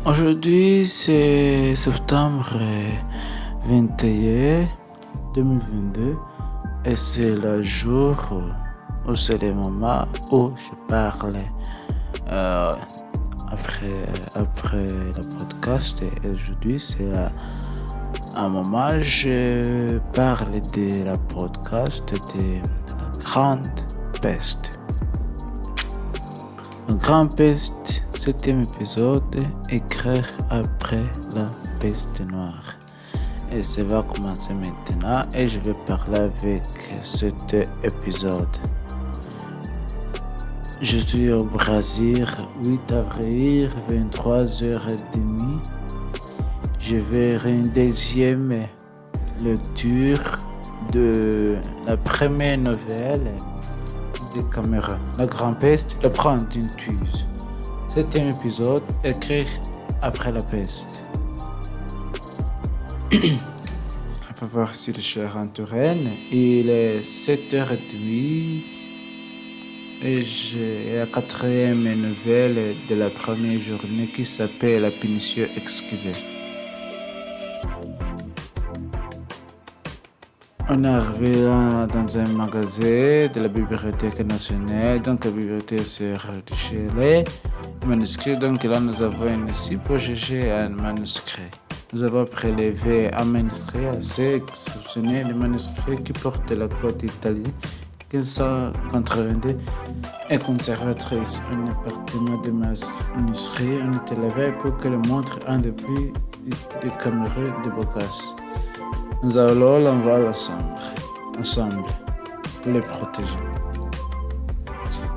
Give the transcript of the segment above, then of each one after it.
Aujourd'hui, c'est septembre 21 2022 et c'est le jour où c'est le moment où je parle euh, après le podcast. Et aujourd'hui, c'est un moment où je parle de la podcast de la grande peste. La grande peste, 7e épisode, écrire après la peste noire. Et ça va commencer maintenant et je vais parler avec cet épisode. Je suis au Brésil, 8 avril, 23h30. Je vais faire une deuxième lecture de la première nouvelle de Cameroun. La grande peste, la prendre d'une tueuse. 7e épisode, écrire après la peste. On va voir si je suis en Touraine. Il est 7h30 et j'ai la 4e nouvelle de la première journée qui s'appelle La péninsule esquivée. On est arrivé dans un magasin de la Bibliothèque nationale. Donc la bibliothèque c'est chez les manuscrits. Donc là nous avons ici pour juger un manuscrit. Nous avons prélevé un manuscrit assez exceptionnel, le manuscrit qui porte la croix d'Italie, 1582, et conservatrice. Un appartement de manuscrits. On est élevé pour que le montre un depuis de Cameroun de Bocas. Nous allons l'envoyer ensemble pour les protéger.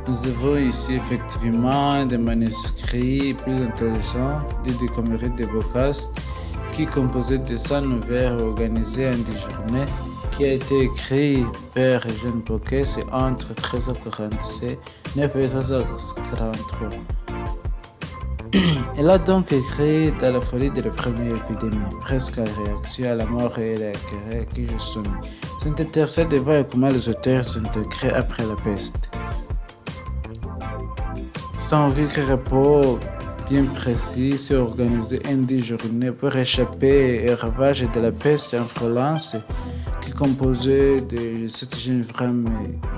Nous avons ici effectivement des manuscrits plus intéressants de Cameroun de Bocas qui composait de 100 nouvelles organisées en 10 journées qui a été écrit par Jean Bocas entre 1347 et 1343. Elle a donc écrit dans la folie de la première épidémie, presque à la réaction à la mort et à la guerre qui je soumis. C'est intéressant de voir comment les auteurs sont écrits après la peste. Sans aucun rapport bien précis, c'est organisé en 10 journées pour échapper aux ravages de la peste en France qui composait de 7 jeunes femmes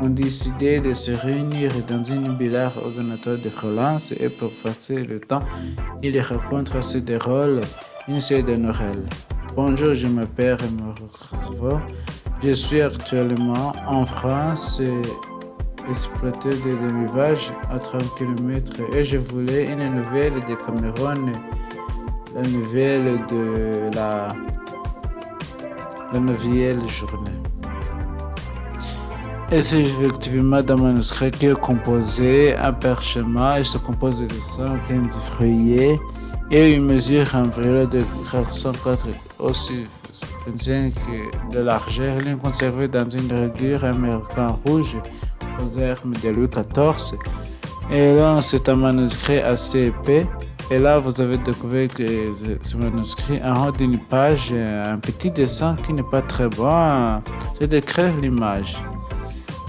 ont décidé de se réunir dans une village aux alentours de France et pour passer le temps, ils rencontrent se déroule une série de Noël. Bonjour, je m'appelle Morozvo. Je suis actuellement en France, exploité de l'élevage à 30 km et je voulais une nouvelle de Cameroun, la nouvelle de la 9e journée. Et c'est effectivement un manuscrit qui est composé en parchemin. Il se compose de 115 feuillets et une mesure environ de 404 aussi 25 de largeur. Il est conservé dans une rayure américaine rouge aux armes de Louis XIV. Et là, c'est un manuscrit assez épais. Et là, vous avez découvert que ce manuscrit en haut d'une page, un petit dessin qui n'est pas très bon. Je décrire l'image.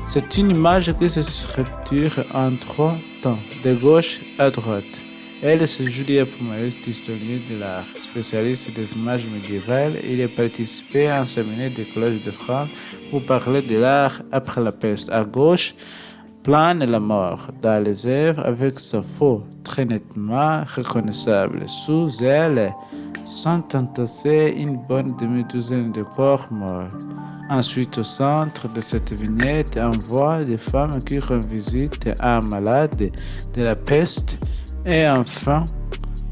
C'est une image qui se structure en 3 temps, de gauche à droite. Elle, c'est Julia Pomares, historien de l'art, spécialiste des images médiévales. Il a participé à un séminaire de Collège de France pour parler de l'art après la peste. À gauche, plane la mort dans les œuvres avec sa faute très nettement reconnaissable. Sous elle sont entassés une bonne demi-douzaine de corps morts. Ensuite, au centre de cette vignette, on voit des femmes qui rendent visite à un malade de la peste. Et enfin,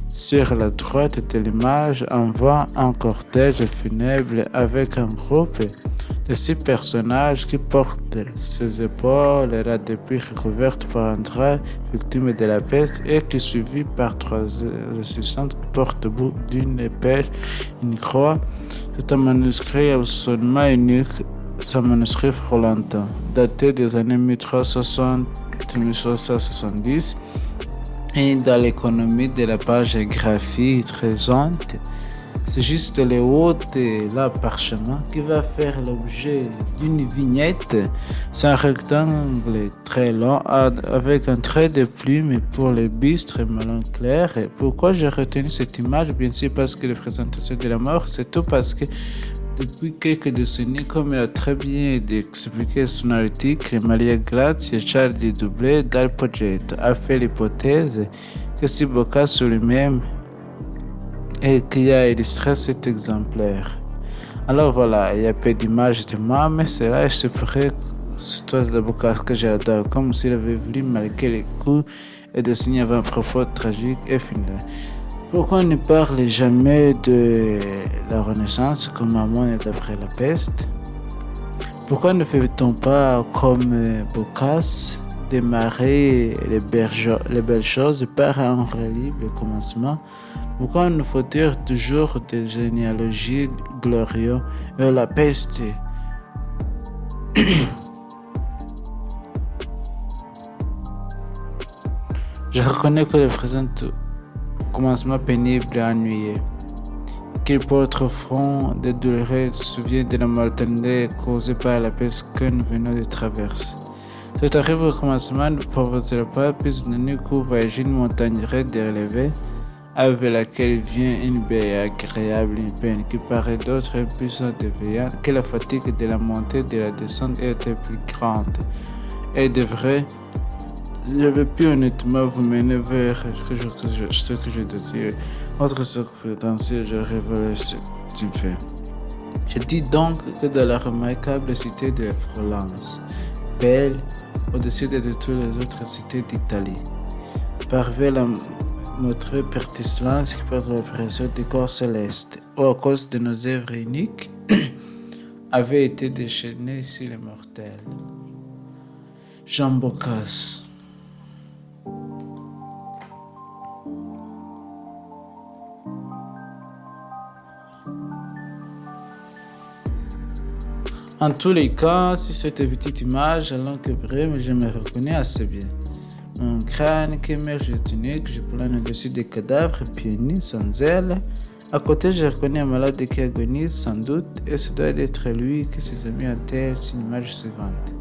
sur la droite de l'image, on voit un cortège funèbre avec un groupe de 6 personnages qui portent ses épaules là depuis recouvertes par un drap victime de la peste et qui suivi par 3 assistantes qui portent au bout d'une épée une croix. C'est un manuscrit absolument unique, c'est un manuscrit florentin, daté des années 1360-1370 et dans l'économie de la page graphique présente. C'est juste le haut de la parchemin qui va faire l'objet d'une vignette. C'est un rectangle très long avec un trait de plume pour le bistre melon clair. Et pourquoi j'ai retenu cette image? Bien sûr parce que la présentation de la mort, c'est tout parce que depuis quelques décennies, comme il a très bien expliqué son article, Maria Grazia Charlie Doublé dal progetto a fait l'hypothèse que si Boccaccio lui-même et qui a illustré cet exemplaire. Alors voilà, il y a peu d'images de moi, mais c'est là, je pourrais, c'est toi le Boccaccio que j'adore, comme s'il avait voulu marquer les coups et dessiner un propos tragique et final. Pourquoi on ne parle jamais de la Renaissance comme un monde après la peste? Pourquoi ne fait-on pas comme Boccaccio démarrer les belles choses par un horrible commencement? Pourquoi nous faut-il toujours des généalogies glorieuses et la peste? Je reconnais que le présent commencement pénible et ennuyé, qu'il porte au front des douleurs souvient de la mortalité causée par la peste que nous venons de traverser. Cet horrible commencement ne provoquera pas plus de nuit qu'au voyage une montagne raide et relevée, avec laquelle vient une belle et agréable peine qui paraît d'autres et plus déviante que la fatigue de la montée et de la descente était plus grande. Et de vrai, je vais plus honnêtement vous mener vers ce que je désire. Autre circonstance, je révèle ce que tu fais. Je dis donc que dans la remarquable cité de Florence, belle au-dessus de toutes les autres cités d'Italie, parvait la notre persistance qui porte la pression du corps céleste, ou à cause de nos œuvres uniques, avait été déchaînée sur les mortels. Jean Boccaccio. En tous les cas, sur cette petite image, alors que bref, je me reconnais assez bien. Mon crâne qui émerge tunique, je plane au-dessus des cadavres, pieds nus, sans ailes. À côté, je reconnais un malade qui agonise, sans doute, et ce doit être lui que ses amis enterrent sur l'image suivante.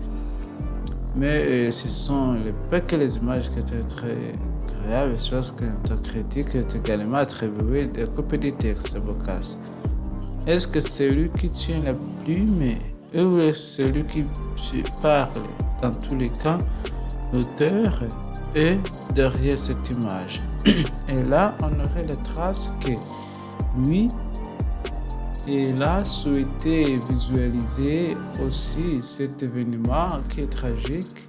Mais ce sont pas que les images qui étaient très agréables, je pense que notre critique est également attribué des copies de texte de Boccaccio. Est-ce que c'est lui qui tient la plume ou est-ce celui qui parle? Dans tous les cas, l'auteur est derrière cette image. Et là, on aurait la trace que lui, il a souhaité visualiser aussi cet événement qui est tragique,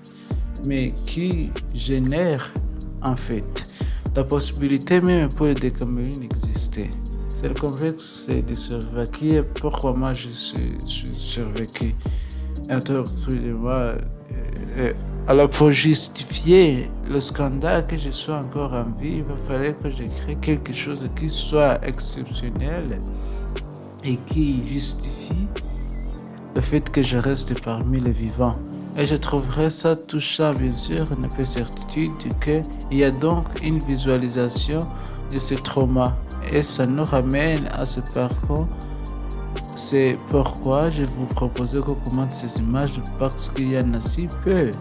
mais qui génère en fait la possibilité même pour le Décameron d'exister. C'est le complexe de survécu. Pourquoi moi je suis survécu? Alors pour justifier le scandale que je sois encore en vie, il va falloir que j'écris quelque chose qui soit exceptionnel et qui justifie le fait que je reste parmi les vivants. Et je trouverais ça touchant, bien sûr, une peu certitude qu'il y a donc une visualisation de ce trauma. Et ça nous ramène à ce parcours. C'est pourquoi je vous propose qu'on commente ces images parce qu'il y en a si peu.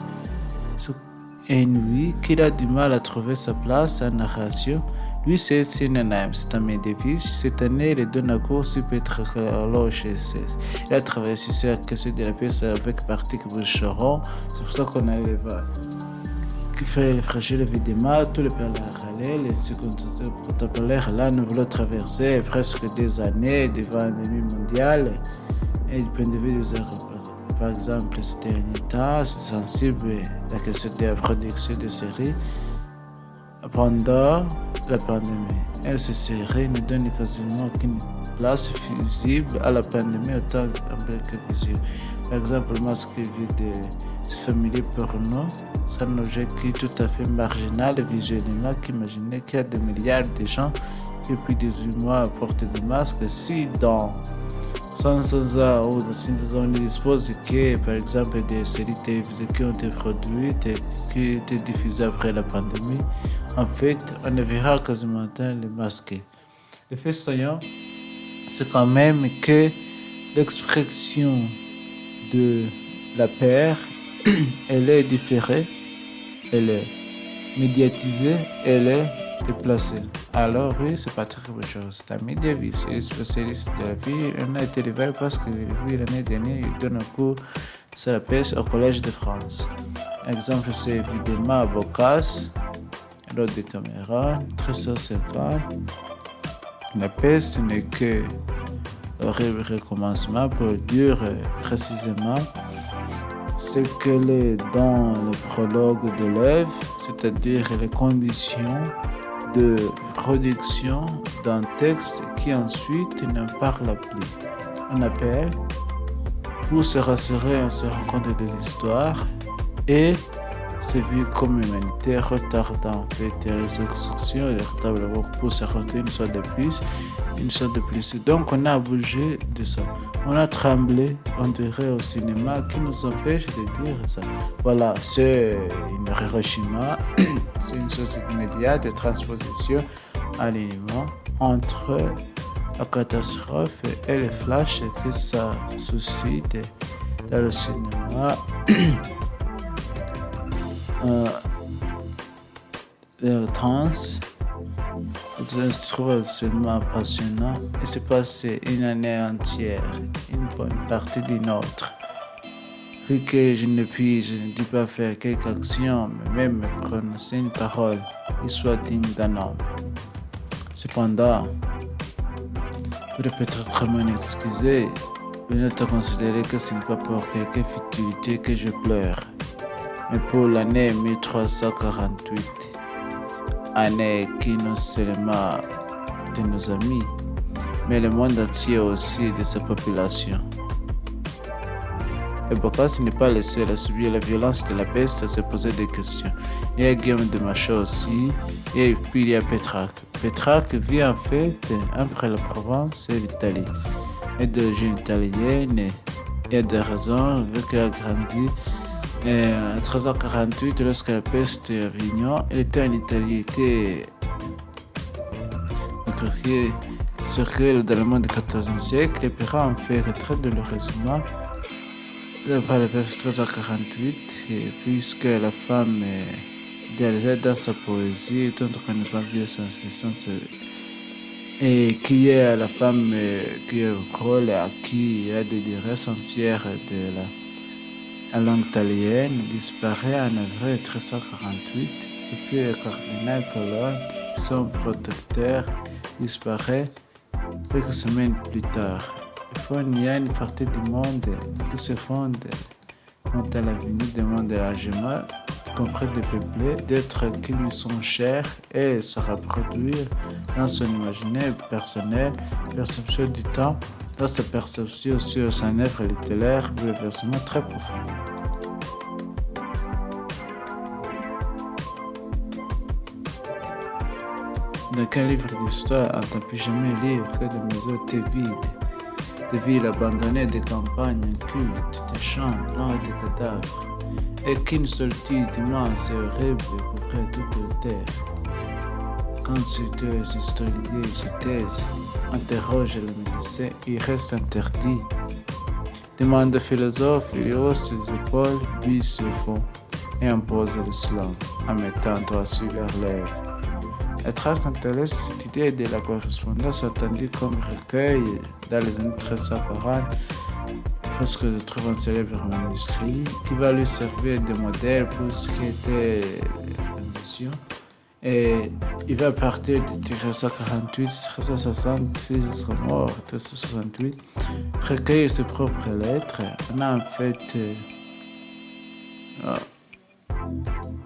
Et lui, qu'il a du mal à trouver sa place en narration, lui c'est Sinanam, c'est un médiéviste. Cette année, il donne un cours sur Pétrologe. Il a travaillé sur la question de la pièce avec Patrick Boucheron. C'est pour ça qu'on a les qui fait les fragiles évidemment, tous les parallèles, les secondes protocolaires, là, nous voulons traverser presque des années devant l'ennemi mondial. Et du point de vue des par exemple, ces derniers temps, c'est sensible la question de la production de séries pendant la pandémie. Et ces séries ne donnent quasiment aucune place visible à la pandémie autant que visuelle. Par exemple, moi, ce que j'ai vu de ce familier porno, c'est un objet qui est tout à fait marginal visuellement, qu'imaginez qu'il y a des milliards de gens qui depuis 18 mois portent des masques. Si dans 500 ans ou dans 600 ans on dispose que par exemple des séries télévisées qui ont été produites et qui ont été diffusées après la pandémie, en fait on ne verra quasiment les masques. Le fait saillant c'est quand même que l'expression de la peur, elle est différée, elle est médiatisée, elle est déplacée. Alors oui, c'est pas très bonne chose. Tammy Davis est spécialiste de la vie. On a été révélé parce que l'année dernière, il donne un cours sur la peste au Collège de France. Exemple, c'est évidemment Bocas, l'autre de Cameroun, 1350. La peste n'est que horrible recommencement pour dire précisément ce qu'elle est dans le prologue de l'œuvre, c'est-à-dire les conditions de production d'un texte qui ensuite ne parle plus. On appelle, pour se rassurer, on se raconte des histoires et c'est vu comme humanité, retardant en fait les exceptions et les retards pour se raconter une sorte de plus, une sorte de plus. Donc on a bougé de ça. On a tremblé, on dirait au cinéma, qui nous empêche de dire ça. Voilà, c'est une Hiroshima, c'est une chose immédiate de transposition à l'alignement entre la catastrophe et les flashs que ça suscite dans le cinéma. Trans, je trouve absolument passionnant. Il s'est passé une année entière, une bonne partie d'une autre. Vu que je ne dis pas faire quelque action, mais même prononcer une parole, il soit digne d'un homme. Cependant, pour peut-être m'en excuser, je ne te considérer que ce n'est pas pour quelque futilité que je pleure. Mais pour l'année 1348, année qui non seulement de nos amis, mais le monde entier aussi de sa population. Et Bocas n'est pas le seul à subir la violence de la peste, à se poser des questions. Il y a Guillaume de Machaut aussi, et puis il y a Pétrarque. Pétrarque vit en fait entre la Provence et l'Italie. Et d'origine italienne, il y a des raisons, vu qu'il a grandi. En 1348, lorsque la peste est Avignon, il était en Italie, il était circule dans le monde du XIVe siècle. Les pirates ont fait très douloureusement après la peste 1348, puisque la femme déjà dans sa poésie, dont on ne pas vu sa insistance, et qui est la femme qui est le rôle à qui il a des durées entières de la langue italienne, disparaît en avril 1348, et puis le cardinal Colonne, son protecteur, disparaît quelques semaines plus tard. Il y a une partie du monde qui se fonde quant à l'avenir du monde largement compris de peupler, d'êtres qui lui sont chers et se reproduire dans son imaginaire personnel, perception du temps, dans sa perception sur son œuvre littéraire, bouleversement très profond. Dans quel livre d'histoire on ne peut jamais lire que des maisons vides, des villes abandonnées, des campagnes incultes, des champs blancs et des cadavres, et qu'une solitude immense et horrible couvrait toute la terre. Quand ces deux historiens se taisent, interrogent le médecin, il reste interdit. Demande le philosophe, il hausse les épaules, baisse le fond et impose le silence en mettant un doigt sur leurs lèvres. La trace intéresse cette idée de la correspondance attendue comme recueil dans les années 1340, presque de trouver un célèbre manuscrit qui va lui servir de modèle pour ce qui était l'émission. Et il va partir de 1348, 1360, il sera mort, 1368, recueillir ses propres lettres. On a en fait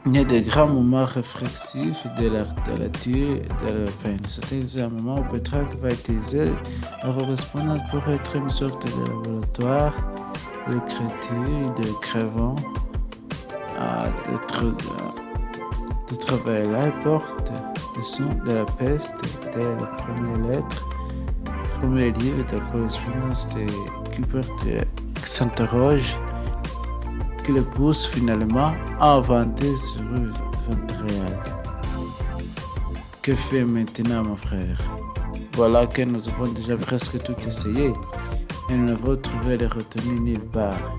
il y a des grands moments réflexifs de la littérature et de la peine. C'est un moment où Pétrarque va utiliser la correspondance pour être une sorte de laboratoire de l'écriture, de l'écrivain, de travailler là. Il porte le son de la peste dès la première lettre, le premier livre de la correspondance de Cooper qui s'interroge, qui le pousse finalement à inventer sur une vente réelle. Que fait maintenant mon frère? Voilà que nous avons déjà presque tout essayé, et nous n'avons trouvé les retenues nulle part.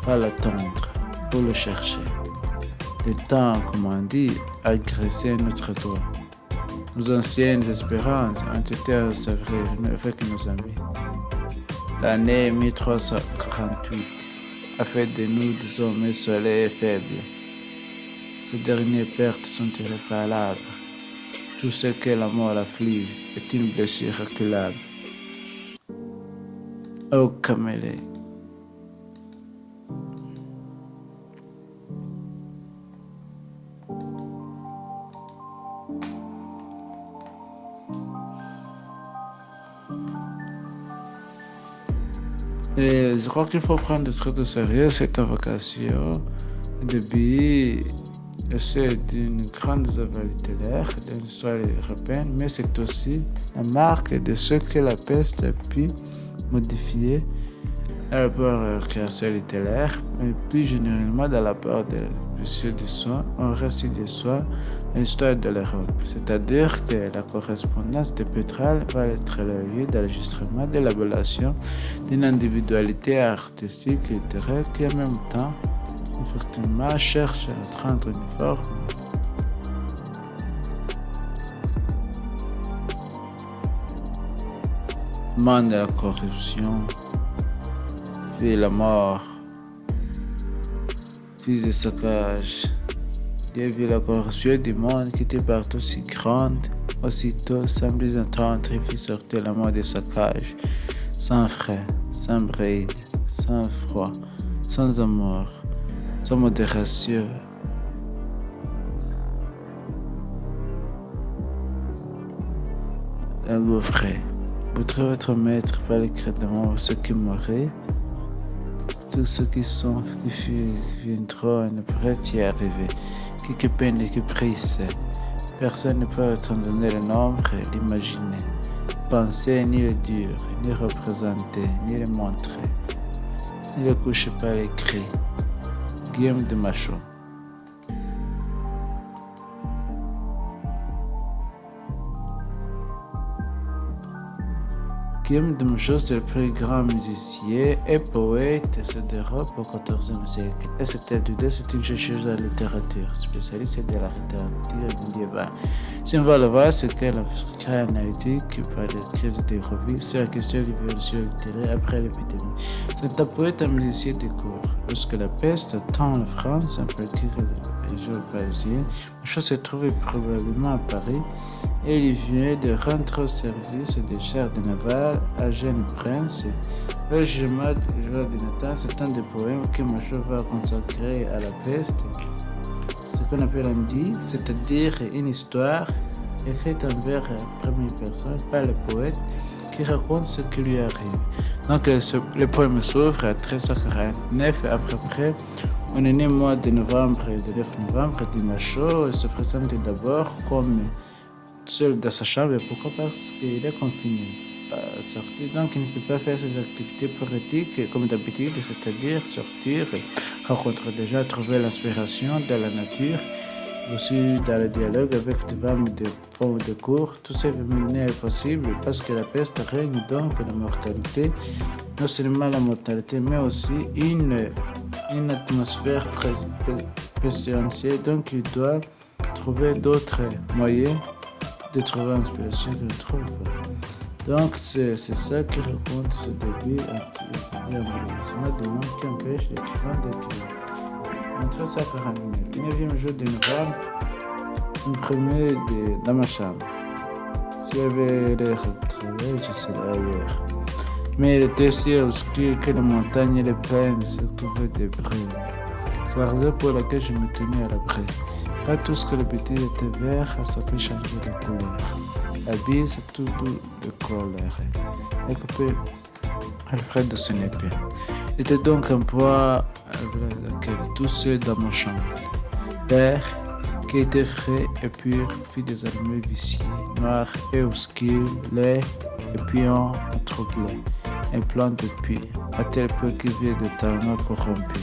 Pas l'attendre, pour le chercher. Le temps, comme on dit, a graissé notre doigt. Nos anciennes espérances ont été ensevelées avec nos amis. L'année 1348 a fait de nous des hommes isolés et faibles. Ces dernières pertes sont irréparables. Tout ce que la mort afflige est une blessure incurable. Oh Camélé. Et je crois qu'il faut prendre très au sérieux cette invocation. Le début, c'est d'une grande œuvre littéraire, d'une histoire européenne, mais c'est aussi la marque de ce que la peste a pu modifier dans la rapport création littéraire, mais plus généralement dans la rapport des messieurs des soins, un récit des soins dans l'histoire de l'Europe. C'est-à-dire que la correspondance de Pétrarque va être le lieu d'enregistrement de l'évaluation d'une individualité artistique et littéraire qui en même temps, effectivement, cherche à rendre uniforme man de la corruption, puis la mort, fils de saccage. Dieu vit la corruption du monde qui était partout si grande. Aussitôt, sans plus entendre, il fit sortir la mort des saccages, sans frais, sans bride, sans froid, sans amour, sans modération. Engouffré. Vous trouvez votre maître par les crédements ceux qui mourraient. Tous ceux qui viendront ne pourraient y arriver. Qui peine et qui prise. Personne ne peut t'en donner le nombre et l'imaginer. Penser ni le dire, ni représenter, ni le montrer. Ni le coucher par l'écrit. Guillaume de Machaut. Guillaume de Machaut, c'est le plus grand musicien et poète d'Europe au XIVe siècle. Et c'est une chercheuse de littérature, spécialiste de la littérature médiévale. Si on va le voir, c'est qu'elle a créé une analytique par les crises de revue sur la question de l'évolution littéraire après l'épidémie. C'est un poète et musicien de cour. Lorsque la peste atteint la France, en particulier les régions parisiennes, Machaut se trouvait probablement à Paris. Et il vient de rendre au service des chars de Navarre à Jeune Prince. Le jugement du jour de Nathan, c'est un des poèmes que Machaut va consacrer à la peste, ce qu'on appelle un dit, c'est-à-dire une histoire écrite envers la première personne par le poète qui raconte ce qui lui arrive. Donc le poème s'ouvre à 1349 à peu près. On est né au mois de novembre, le 9 novembre, de Machaut. Il se présente d'abord comme seul dans sa chambre. Pourquoi? Parce qu'il est confiné, pas sortir, donc il ne peut pas faire ses activités poétiques comme d'habitude, c'est-à-dire sortir, rencontrer des gens, trouver l'inspiration dans la nature, aussi dans le dialogue avec des femmes de cour. Tout ça n'est possible parce que la peste règne, donc la mortalité, non seulement la mortalité, mais aussi une atmosphère très pestilentielle, donc il doit trouver d'autres moyens de trouver l'inspiration qu'il ne trouve pas. Donc c'est ça qui raconte ce début, c'est-à-dire un démon qui empêche l'écrivain d'écrire. Entre 1349, le 9e jour de novembre, imprimé dans ma chambre. Si j'avais les retrouvés, je serais ailleurs. Mais il était si obscur que les montagnes et les plaines se trouvaient des brumes. C'est la raison pour laquelle je me tenais à l'abri. Pas tout ce que le petit était vert, ça peut changer de couleur. La bise, c'est tout doux de colère. Elle coupait Alfred de son épée. Il était donc un poids avec laquelle tous ceux dans ma chambre. L'air, qui était frais et pur, fut désormais vicié, noir et obscur, laid et puant et troublé, un plan de puits, à tel point qu'il vient de talons corrompus.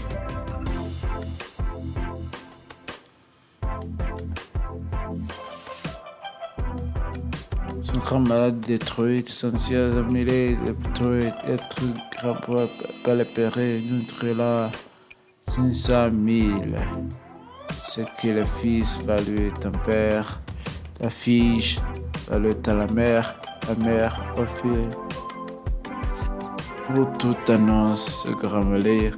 Son grand malade détruit, sentir admirer, détruit, être grand par le péril, notre là, 500 000. Ce que le fils va lui ton père, la fille va lui à la mère au fils. Pour toute annonce, grammaire.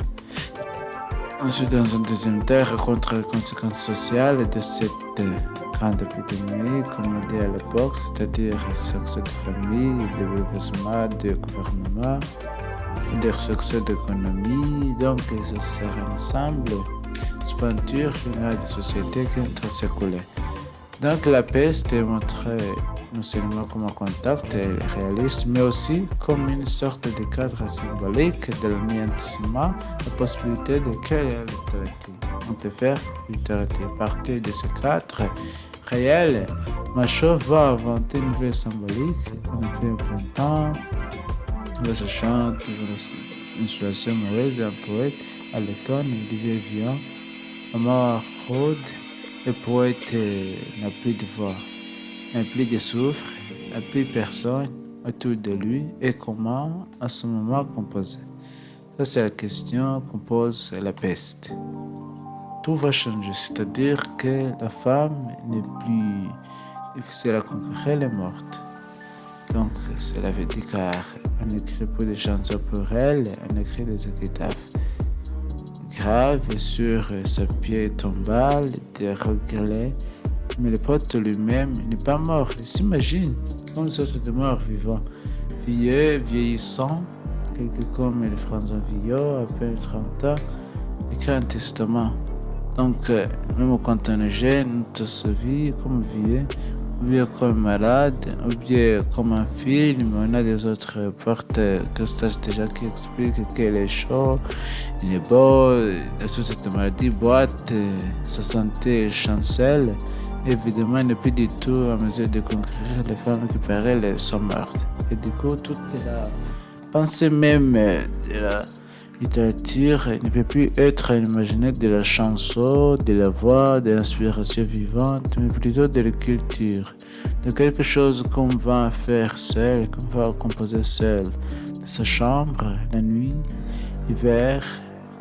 Ensuite, dans un deuxième temps, contre les conséquences sociales de cette grande épidémie, comme on dit à l'époque, c'est-à-dire le succès de famille, le bouleversement du gouvernement, le succès d'économie. Donc, ça sert ensemble. Peinture générale de société qui est en train de s'écouler. Donc la peste est montrée non seulement comme un contact réaliste, mais aussi comme une sorte de cadre symbolique de l'anéantissement, la possibilité de créer la littérature. On peut faire littérature à partir de ce cadre réel. Machaut va inventer une nouvelle symbolique, on a fait un printemps, on se chante une situation mauvaise d'un poète à l'automne, Olivier Vian. La mort rôde, le poète n'a plus de voix, n'a plus de souffle, n'a plus personne autour de lui et comment à ce moment composer. Ça c'est la question qu'on pose la peste. Tout va changer, c'est-à-dire que la femme n'est plus difficile à conquérir, elle est morte. Donc cela veut dire qu'on n'écrit plus de chansons pour elle, on écrit des épitaphes. Grave sur sa pierre tombale de regrets, mais le poète lui-même n'est pas mort. Il s'imagine comme une sorte de mort vivant, vieux, vieillissant, quelqu'un comme le François Villot, à peine 30 ans, écrit un testament. Donc, même quand on est jeune, on se vit comme vieux, ou bien comme malade, ou bien comme un film. On a des autres portes que stage déjà qui expliquent qu'il est chaud, il est beau, il a toute cette maladie, boite, sa santé chancelle. Évidemment, il n'est plus du tout à mesure de conquérir les femmes qui par elles sont mortes. Et du coup, toute la pensée même de la littérature ne peut plus être imaginée de la chanson, de la voix, de l'inspiration vivante, mais plutôt de la culture, de quelque chose qu'on va faire seul, qu'on va composer seul, de sa chambre, la nuit, l'hiver,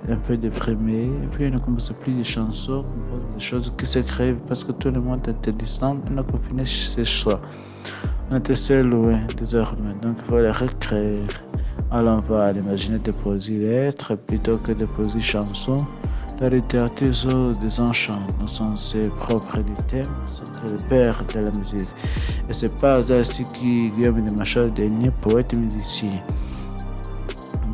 un peu déprimé, et puis on ne compose plus de chansons, on compose des choses qui s'écrivent parce que tout le monde était distant, on a confiné chez soi. On était seul loin désormais, donc il faut les recréer. Alors on va imaginer des poésies lettres plutôt que des poésies chansons. La littérature sont des enchants, nous sommes ses propres des thèmes, c'est le père de la musique. Et c'est pas ainsi que Guillaume de Machaut, dernier poète musicien.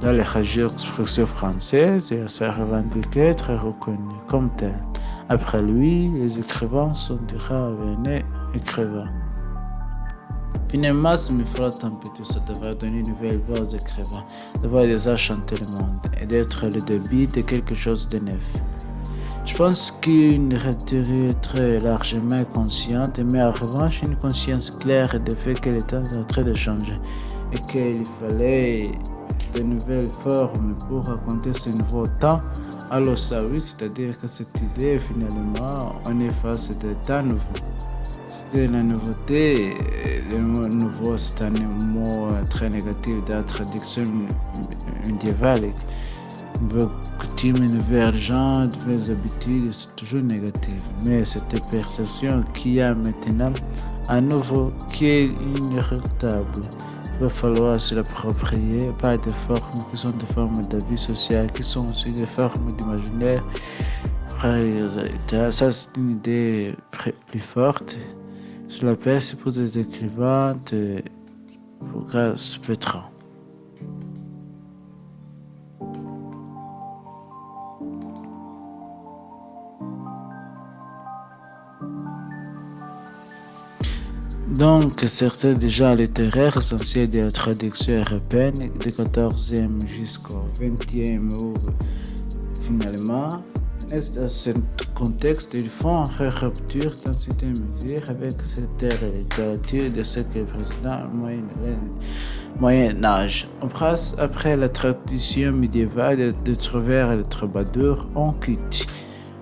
Dans les régions d'expression française, il s'est revendiqué très reconnu comme tel. Après lui, les écrivains sont des rares écrivains. Finalement, ça me frotte un peu tout ça, d'avoir donné une nouvelle voix aux écrivains, d'avoir déjà chanté le monde et d'être le début de quelque chose de neuf. Je pense qu'une rhétorique est très largement consciente, mais en revanche, une conscience claire du fait que l'État est en train de changer et qu'il fallait de nouvelles formes pour raconter ce nouveau temps. Alors ça oui, c'est-à-dire que cette idée, finalement, on est face à des temps nouveaux. C'est la nouveauté, le mot nouveau c'est un mot très négatif de la traduction médiévale. Une nouvelle coutume, une nouvelle genre, de nouvelles habitudes, c'est toujours négatif. Mais cette perception qu'il y a maintenant, à nouveau, qui est inéluctable, il va falloir se l'approprier par des formes qui sont des formes de vie sociale, qui sont aussi des formes d'imaginaire. Ça, c'est une idée plus forte. Sur la peste pour des écrivains pour grâce Pétran. Donc, certains déjà littéraires essentiels de la traduction européenne du 14e jusqu'au 20e ou finalement, dans ce contexte, ils font une rupture dans certaines mesures avec cette littérature de ce que le président Moyen-Âge. Après la tradition médiévale de travers et de troubadours, on quitte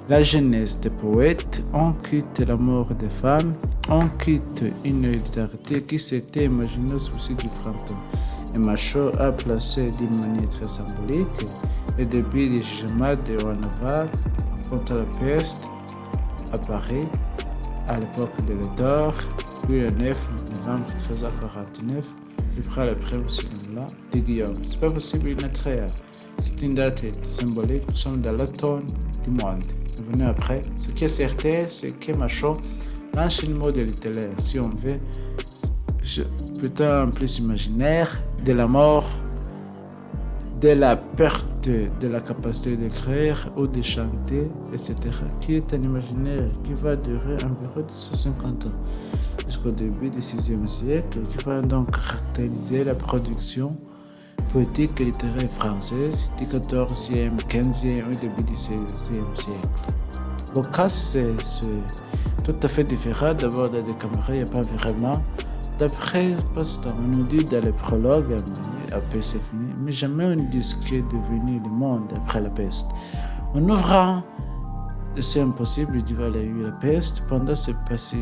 la jeunesse des poètes, on quitte la mort des femmes, on quitte une solidarité qui s'était imaginée au souci du printemps. Et Machaut a placé d'une manière très symbolique le début du jugement de Renoir contre la peste à Paris à l'époque de l'Edor, puis le 9 novembre 1349, il prend le prix au cinéma de Guillaume. C'est pas possible une autre ère. C'est une date symbolique, nous sommes dans l'automne du monde. Venu après. Ce qui est certain, c'est que Machaut, l'enchaînement de littéraire, si on veut, peut-être plus imaginaire, de la mort, de la perte de la capacité d'écrire ou de chanter, etc., qui est un imaginaire qui va durer environ 250 ans, jusqu'au début du VIe siècle, qui va donc caractériser la production poétique et littéraire française du XIVe, XVe et début du XVIe siècle. Boccace, c'est tout à fait différent. D'abord, dans les caméras, il n'y a pas vraiment. D'après Pasteur, on nous dit dans le prologue, après c'est fini, mais jamais on dit ce qui est devenu le monde après la peste. En ouvrant, c'est impossible, il dit qu'il y a eu la peste. Pendant ce passé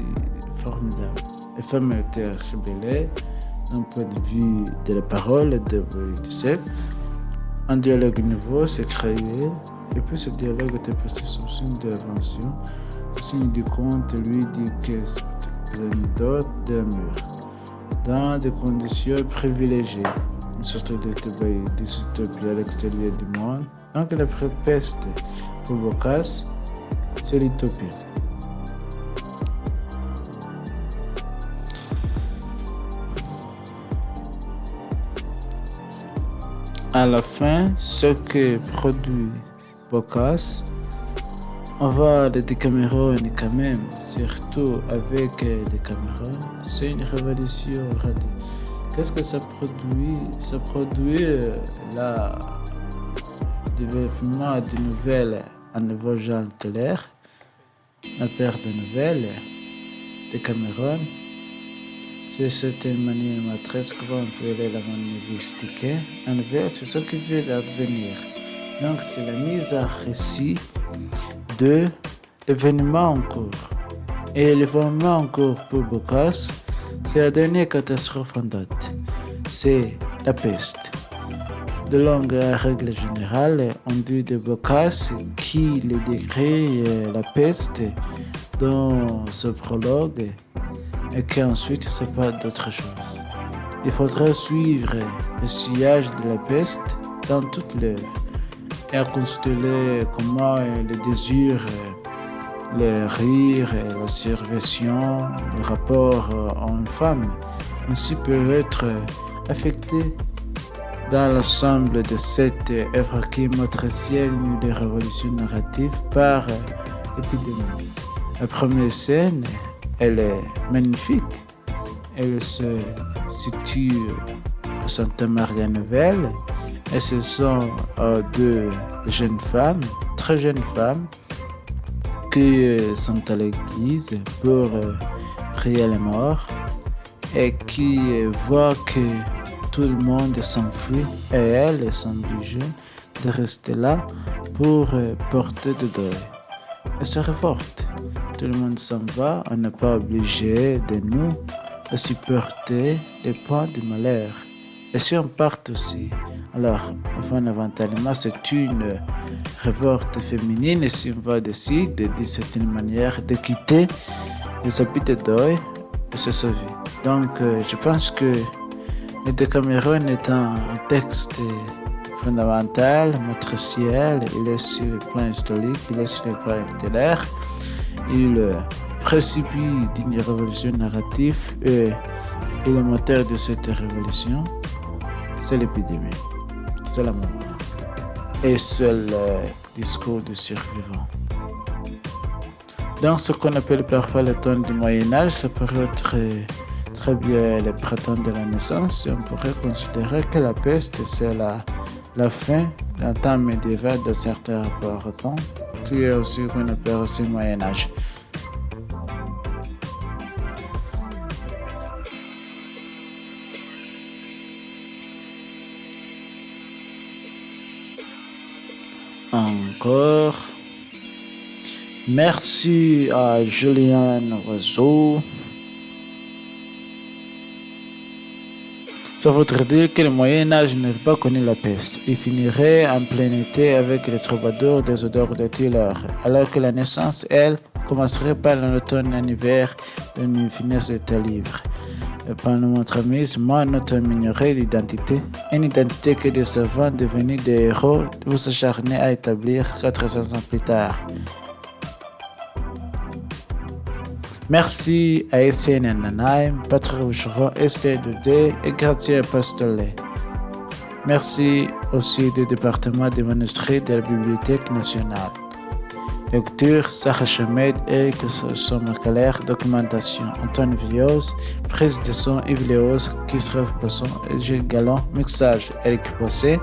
formidable, les femmes étaient rebellées d'un point de vue de la parole et du secte. Un dialogue nouveau s'est créé, et puis ce dialogue était passé sous signe d'invention. Ce signe du conte lui dit que c'est l'anecdote d'un mur, dans des conditions privilégiées, une sorte d'utopie à l'extérieur du monde. Donc la peste pour Boccace, c'est l'utopie. À la fin, ce que produit Boccace, on voit des Décameron quand même, surtout avec des caméras, c'est une révolution radicale. Qu'est-ce que ça produit? Ça produit le développement de nouvelles, un nouveau genre littéraire, la perte de nouvelles, de Cameroun. C'est une manière maîtresse que va faire la linguistique. La nouvelle, c'est ce qui veut advenir. Donc, c'est la mise à récit de l'événement en cours. Et l'événement en cours pour Boccace, c'est la dernière catastrophe en date. C'est la peste. De longue règle générale, on dit de Boccace qui le décrit la peste dans ce prologue et qu'ensuite il ne pas d'autre chose. Il faudra suivre le sillage de la peste dans toute l'œuvre et considérer comment le désir, le rire, la servation, le rapport homme-femme ainsi peut être affecté dans l'ensemble de cette œuvre qui matricielle de révolution narrative par l'épidémie. La première scène, elle est magnifique. Elle se situe à Santa Maria Novella et ce sont deux jeunes femmes, très jeunes femmes, qui sont à l'église pour prier la mort et qui voient que tout le monde s'enfuit et elles sont obligées de rester là pour porter de deuil. Elles se révoltent. Tout le monde s'en va, on n'est pas obligé de nous supporter les points de malheur. Et si on part aussi, alors fondamentalement c'est une révolte féminine et si on va décider d'une certaine manière de quitter les habits de deuil et se sauver. Donc je pense que le Décameron est un texte fondamental, matriciel, il est sur le plan historique, il est sur le plan littéraire, il précipite d'une révolution narrative et le moteur de cette révolution, c'est l'épidémie, c'est la mort et c'est le discours du survivant. Dans ce qu'on appelle parfois le temps du Moyen-Âge, ça pourrait être très bien le printemps de la naissance. On pourrait considérer que la peste, c'est la fin d'un temps médiéval de certains rapports au temps, qui est aussi qu'on appelle aussi le Moyen-Âge. Encore, Merci à Julien Roseau. Ça voudrait dire que le Moyen-Âge n'aurait pas connu la peste. Il finirait en plein été avec les troubadours des odeurs de Tiller, alors que la naissance, elle, commencerait par l'automne et l'hiver de une finesse était libre. Pendant notre mise, moi, notre ignorait l'identité, une identité que des savants devenus des héros vous s'acharnaient à établir 400 ans plus tard. Merci à Essène Nanaim, Patrick Boucheron, Esther Doudé et Gratier Apostolet. Merci aussi du département des manuscrits de la Bibliothèque nationale. Lecture, Sarah Chamed, Eric Sommercalaire, documentation, Antoine Villose, prise de son, Yves Léos, Christophe Posson et Gilles Gallon, mixage, Eric Possé,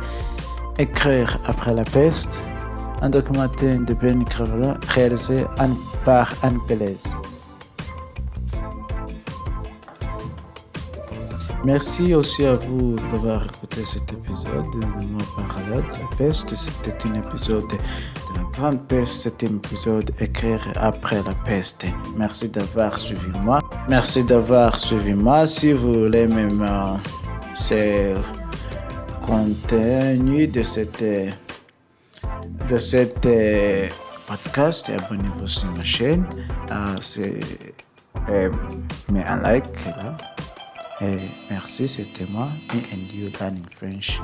écrire après la peste, un documentaire de Ben Crevelon réalisé par Anne Pélez. Merci aussi à vous d'avoir écouté cet épisode de mon parallèle de la peste. C'était un épisode de la grande peste, c'était un épisode écrire après la peste. Merci d'avoir suivi moi. Si vous voulez même ce contenu de cette podcast, abonnez-vous sur ma chaîne. Mets un like là. Et merci, c'était moi, me and you learning French.